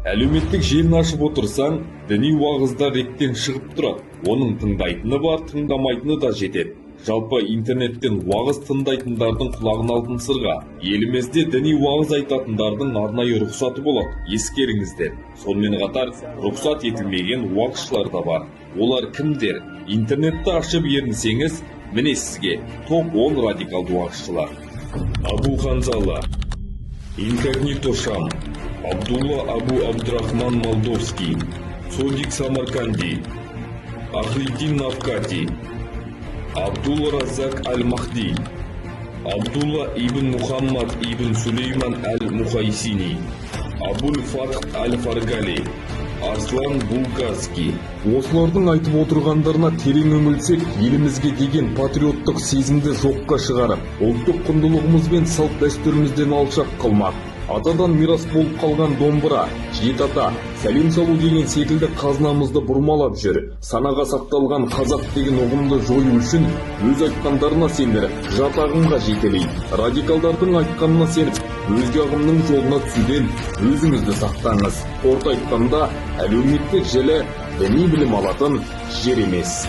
Әлеуметтік желіні ашып отырсаң, діни уағыздар реттен шығып тұрады. Оның тыңдайтыны бар, тыңдамайтыны да жетеді. Жалпы интернеттен уағыз тыңдайтындардың құлағын алтын сырға. Елімізде діни уағыз айтатындардың арнайы рұқсаты болады, ескеріңіздер. Сонымен қатар, рұқсат етілмеген уағызшылар да бар. Олар кімдер? Интернетті ашып ерінсеңіз, міне сізге топ 10 радикалды уағызшылар. Абу Ханзала, Инкогнито Шам, Абдулла Абу Абдрахман Молдовский, Содик Самарканди, Ахлиддин Навкати, Абдулла Разак Аль-Махди, Абдулла ибн Мухаммад ибн Сулейман Аль-Мухайсини, Абуль Фатх Аль-Фаргали, Арслан Булгаский. Осылардың айтып отырғандарына терең үңілсек, елімізге деген патриоттық сезімді жоққа шығарып, ұлттық құндылығымыз бен салт дәстүрімізден алшақ қылмақ. Атадан мирас болып қалған домбыра, жеті ата, сәлем салу деген секілді қазынамызды бұрмалап жүр. Санаға сақталған қазақ деген ұғымды жою үшін өз айтқандарына сендіріп, жат ағымға жетелейді. Радикалдардың айтқанына сеніп, өзге ағымның жолына түсуден өзіңізді сақтаңыз. Қорыта айтқанда, әлеуметтік желі діни білім алатын жер емес.